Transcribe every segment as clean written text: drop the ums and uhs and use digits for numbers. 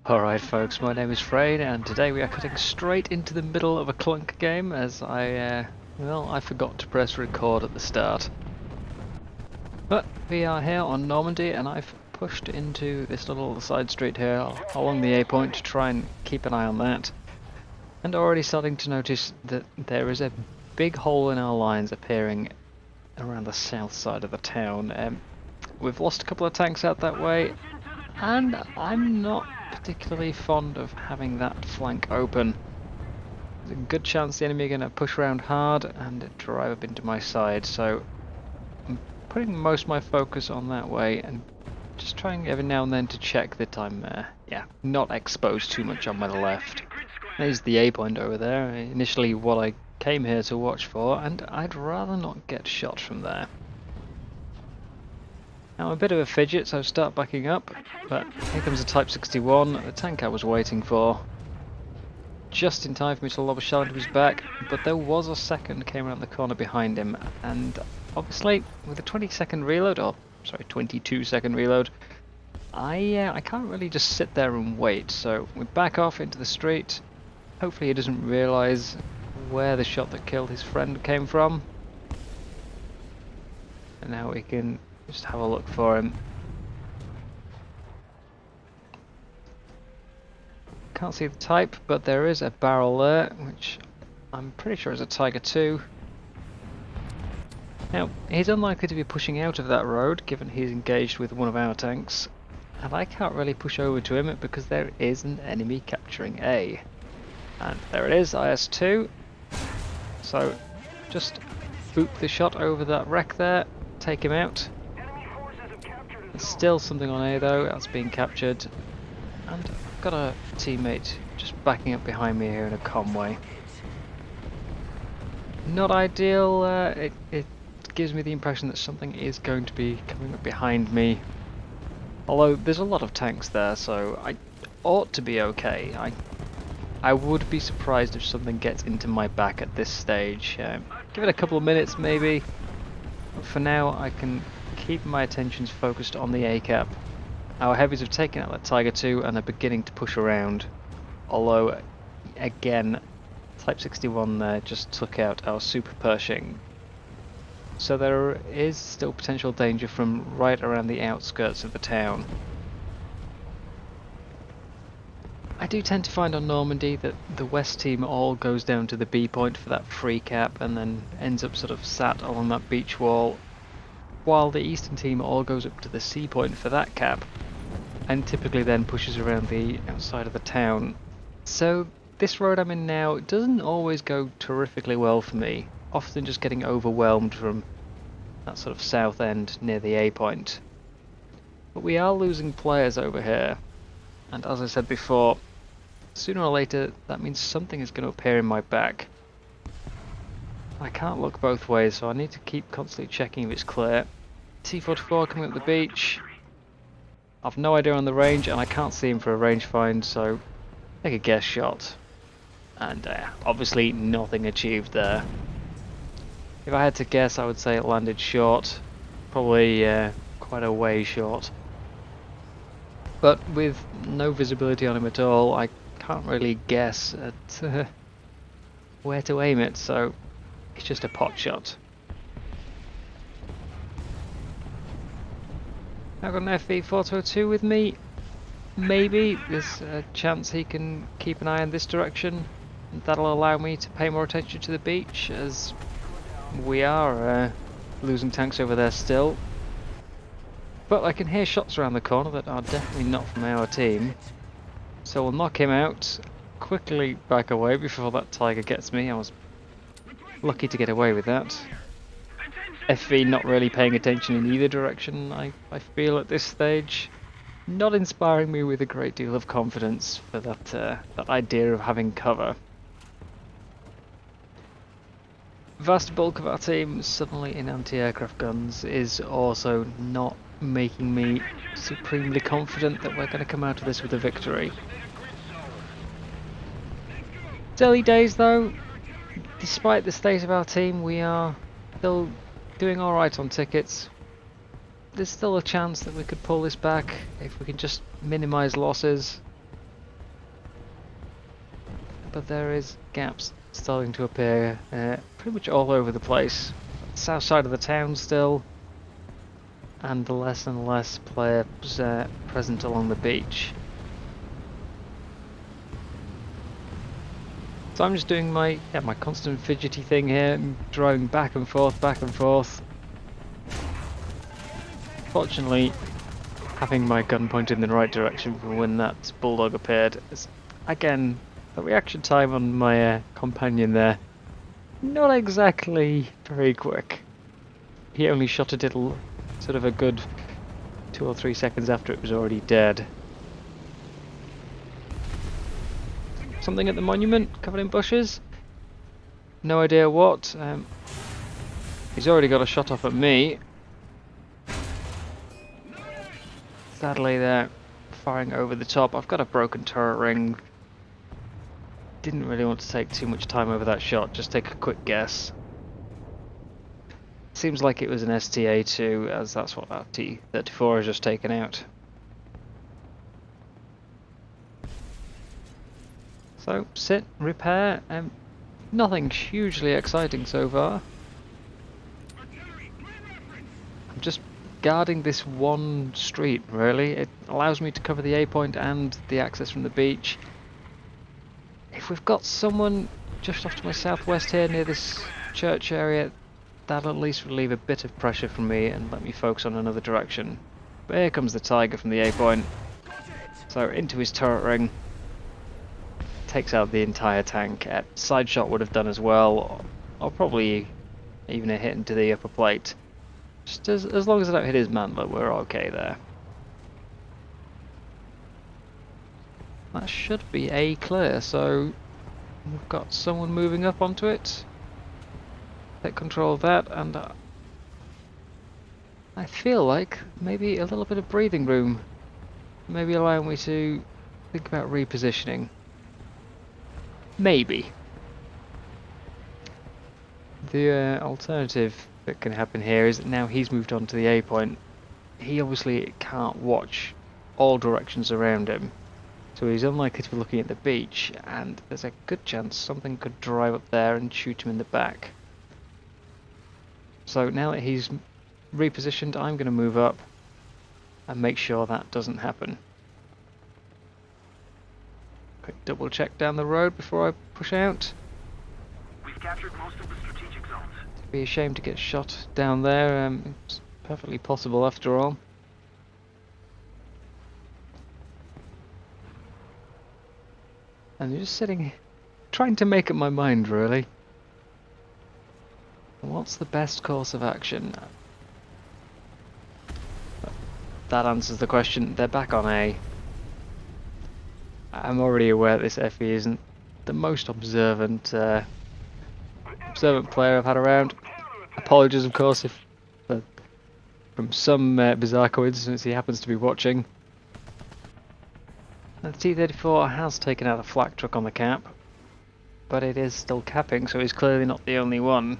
Alright folks, my name is Freyn and today we are cutting straight into the middle of a Klunk game as I forgot to press record at the start. But we are here on Normandy and I've pushed into this little side street here along the A point to try and keep an eye on that. And already starting to notice that there is a big hole in our lines appearing around the south side of the town. We've lost a couple of tanks out that way and I'm not particularly fond of having that flank open. There's a good chance the enemy are going to push around hard and drive up into my side, so I'm putting most of my focus on that way and just trying every now and then to check that I'm not exposed too much on my left. There's the A point over there, initially what I came here to watch for, and I'd rather not get shot from there. Now I'm a bit of a fidget, so I start backing up, but here comes a Type 61, the tank I was waiting for. Just in time for me to lob a shell into his back, but there was a second came around the corner behind him, and obviously with a 22-second reload, I can't really just sit there and wait, so we back off into the street. Hopefully he doesn't realise where the shot that killed his friend came from. And now we can just have a look for him. Can't see the type, but there is a barrel there, which I'm pretty sure is a Tiger II. Now, he's unlikely to be pushing out of that road, given he's engaged with one of our tanks, and I can't really push over to him because there is an enemy capturing A. And there it is, IS-2. So, just boop the shot over that wreck there, take him out. There's still something on A though, that's being captured. And I've got a teammate just backing up behind me here in a convoy. Not ideal, it gives me the impression that something is going to be coming up behind me. Although there's a lot of tanks there, so I ought to be okay. I would be surprised if something gets into my back at this stage. Give it a couple of minutes maybe. But for now I can keep my attentions focused on the A-cap. Our heavies have taken out that Tiger II and are beginning to push around. Although, again, Type 61 there just took out our Super Pershing. So there is still potential danger from right around the outskirts of the town. I do tend to find on Normandy that the West team all goes down to the B point for that free cap and then ends up sort of sat along that beach wall, while the Eastern team all goes up to the C point for that cap, and typically then pushes around the outside of the town. So this road I'm in now doesn't always go terrifically well for me, often just getting overwhelmed from that sort of south end near the A point. But we are losing players over here, and as I said before, sooner or later that means something is going to appear in my back. I can't look both ways, so I need to keep constantly checking if it's clear. T-44 coming up the beach. I've no idea on the range and I can't see him for a range find, so take a guess shot. And obviously nothing achieved there. If I had to guess, I would say it landed short. Probably quite a way short. But with no visibility on him at all, I can't really guess at where to aim it, so it's just a pot shot. I've got an FV402 with me. Maybe there's a chance he can keep an eye on this direction. That'll allow me to pay more attention to the beach, as we are losing tanks over there still. But I can hear shots around the corner that are definitely not from our team. So we'll knock him out, quickly back away before that Tiger gets me. I was lucky to get away with that. FV not really paying attention in either direction, I feel at this stage. Not inspiring me with a great deal of confidence for that idea of having cover. Vast bulk of our team suddenly in anti-aircraft guns is also not making me supremely confident that we're going to come out of this with a victory. It's early days though. Despite the state of our team, we are still doing alright on tickets. There's still a chance that we could pull this back if we can just minimise losses. but there is gaps starting to appear pretty much all over the place. South side of the town still, and less and less players present along the beach. So I'm just doing my constant fidgety thing here, driving back and forth, back and forth. Fortunately, having my gun pointed in the right direction for when that bulldog appeared. Again, the reaction time on my companion there, not exactly very quick. He only shot at it sort of a good 2 or 3 seconds after it was already dead. Something at the monument, covered in bushes. No idea what. He's already got a shot off at me. Sadly, they're firing over the top. I've got a broken turret ring. Didn't really want to take too much time over that shot, just take a quick guess. Seems like it was an STA2, as that's what that T-34 has just taken out. So, sit, repair, nothing hugely exciting so far. I'm just guarding this one street, really. It allows me to cover the A point and the access from the beach. If we've got someone just off to my southwest here near this church area, that'll at least relieve a bit of pressure from me and let me focus on another direction. But here comes the tiger from the A point. So into his turret ring. Takes out the entire tank. Side shot would have done as well, or probably even a hit into the upper plate. Just as long as I don't hit his mantler, we're okay there. That should be A clear, so we've got someone moving up onto it. Take control of that, and I feel like maybe a little bit of breathing room, maybe allowing me to think about repositioning. Maybe. The alternative that can happen here is that now he's moved on to the A point. He obviously can't watch all directions around him, so he's unlikely to be looking at the beach, and there's a good chance something could drive up there and shoot him in the back. So now that he's repositioned, I'm going to move up and make sure that doesn't happen. Quick double check down the road before I push out. We've captured most of the strategic zones. It'd be a shame to get shot down there. It's perfectly possible after all. And you're just sitting, trying to make up my mind, really. What's the best course of action? That answers the question. They're back on A. I'm already aware that this FE isn't the most observant player I've had around. Apologies, of course, if from some bizarre coincidence he happens to be watching. The T-34 has taken out a flak truck on the cap, but it is still capping, so he's clearly not the only one.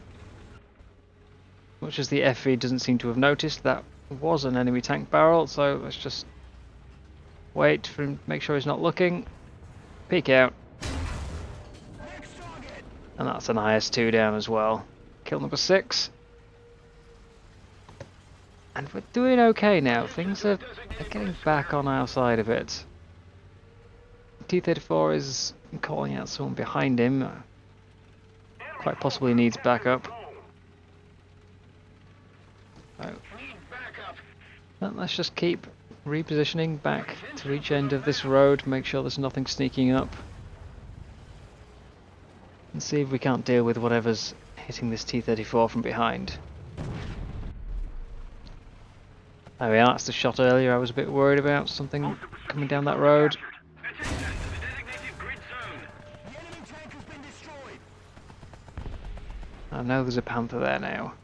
Much as the FE doesn't seem to have noticed, that was an enemy tank barrel, so let's just wait for him to make sure he's not looking. Peek out. And that's an IS-2 down as well. Kill number 6. And we're doing okay now. Things are getting back on our side of it. T-34 is calling out someone behind him. Quite possibly needs backup. Well, let's just keep repositioning back to each end of this road, make sure there's nothing sneaking up, and see if we can't deal with whatever's hitting this T-34 from behind. There we are, that's the shot earlier I was a bit worried about, something coming down that road. I know there's a Panther there now,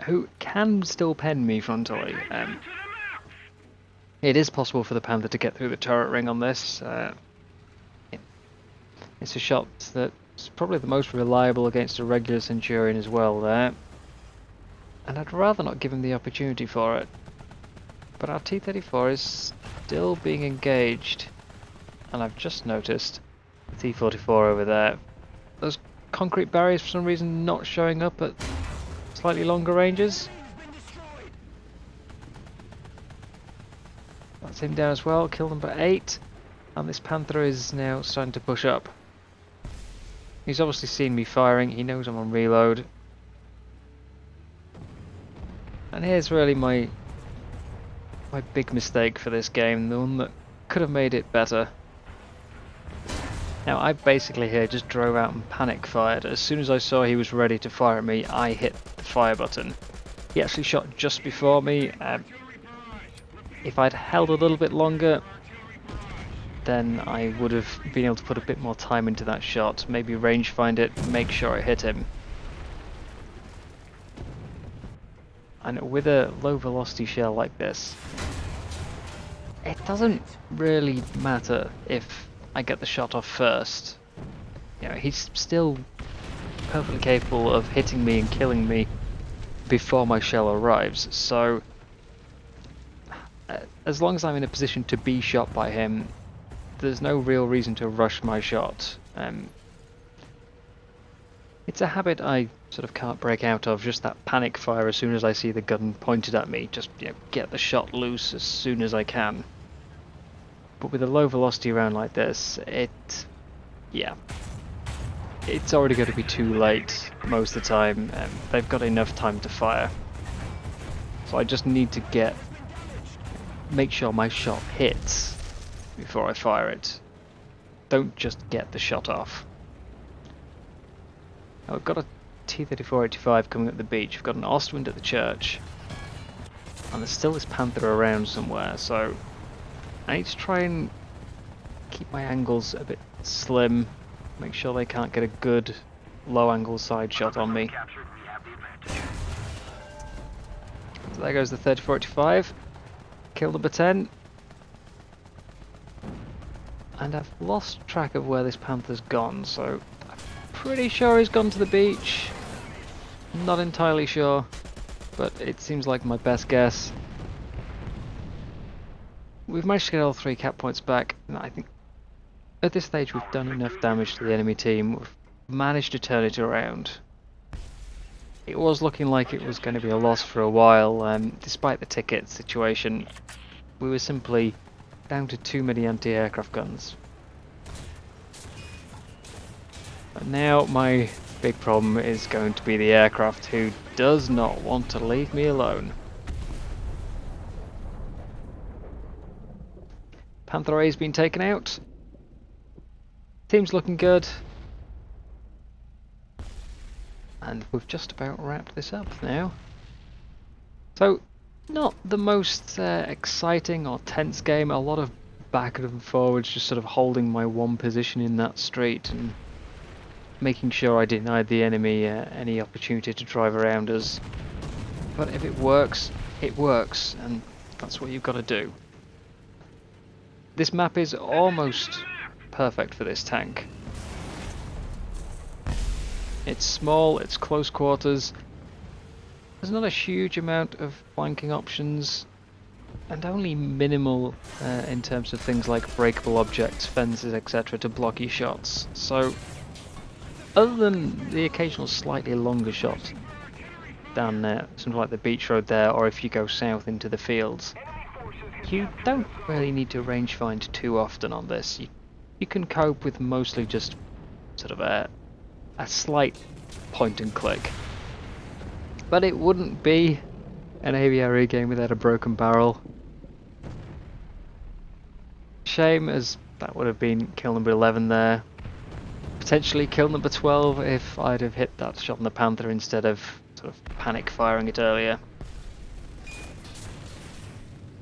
who can still pen me frontally. It is possible for the Panther to get through the turret ring on this. It's a shot that's probably the most reliable against a regular Centurion as well there. And I'd rather not give him the opportunity for it. But our T-34 is still being engaged. And I've just noticed the T-44 over there. Those concrete barriers for some reason not showing up at slightly longer ranges. That's him down as well, kill number 8. And this Panther is now starting to push up. He's obviously seen me firing, he knows I'm on reload. And here's really my big mistake for this game, the one that could have made it better. Now I basically here just drove out and panic fired. As soon as I saw he was ready to fire at me, I hit the fire button. He actually shot just before me. If I'd held a little bit longer, then I would have been able to put a bit more time into that shot. Maybe range find it, make sure I hit him. And with a low velocity shell like this, it doesn't really matter if I get the shot off first. You know, he's still perfectly capable of hitting me and killing me before my shell arrives. So as long as I'm in a position to be shot by him, there's no real reason to rush my shot. It's a habit I sort of can't break out of, just that panic fire as soon as I see the gun pointed at me, just, you know, get the shot loose as soon as I can. But with a low velocity round like this, it's already going to be too late most of the time. They've got enough time to fire. So I just need to make sure my shot hits before I fire it. Don't just get the shot off. Now we've got a T-34-85 coming up the beach, we've got an Ostwind at the church, and there's still this Panther around somewhere, so I need to try and keep my angles a bit slim, make sure they can't get a good low angle side shot on me. So there goes the 34-85, kill number 10. And I've lost track of where this Panther's gone, so I'm pretty sure he's gone to the beach. Not entirely sure, but it seems like my best guess. We've managed to get all 3 cap points back, and I think at this stage we've done enough damage to the enemy team. We've managed to turn it around. It was looking like it was going to be a loss for a while, despite the ticket situation. We were simply down to too many anti-aircraft guns. But now my big problem is going to be the aircraft, who does not want to leave me alone. Panther A's been taken out. Team's looking good. And we've just about wrapped this up now. So, not the most exciting or tense game, a lot of back and forwards, just sort of holding my one position in that street and making sure I denied the enemy any opportunity to drive around us. But if it works, and that's what you've got to do. This map is almost perfect for this tank. It's small, it's close quarters, there's not a huge amount of flanking options, and only minimal in terms of things like breakable objects, fences, etc. to block your shots. So, other than the occasional slightly longer shot down there, something like the beach road there, or if you go south into the fields, you don't really need to range find too often on this. You can cope with mostly just sort of a slight point and click. But it wouldn't be an AVRE game without a broken barrel. Shame, as that would have been kill number 11 there. Potentially kill number 12 if I'd have hit that shot on the Panther instead of sort of panic firing it earlier.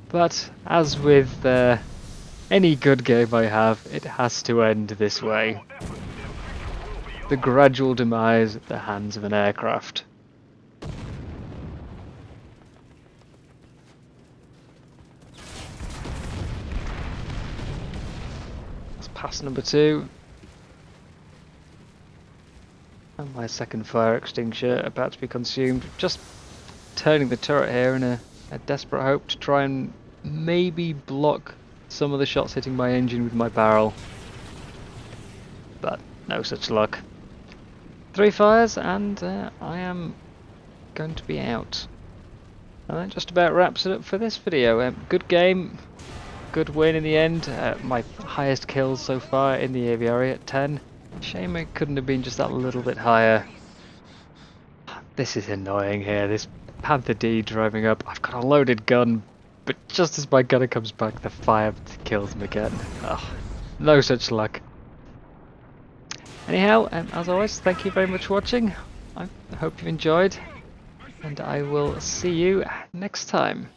But as with any good game I have, it has to end this way. The gradual demise at the hands of an aircraft. That's pass number 2. And my second fire extinguisher about to be consumed. Just turning the turret here in a desperate hope to try and maybe block some of the shots hitting my engine with my barrel. but no such luck. 3 fires, and I am going to be out. And that just about wraps it up for this video. Good game, good win in the end. My highest kills so far in the AVRE at 10. Shame it couldn't have been just that little bit higher. This is annoying here, this Panther D driving up. I've got a loaded gun, but just as my gunner comes back, the fire kills him again. Ugh, no such luck. Anyhow, as always, thank you very much for watching. I hope you've enjoyed, and I will see you next time.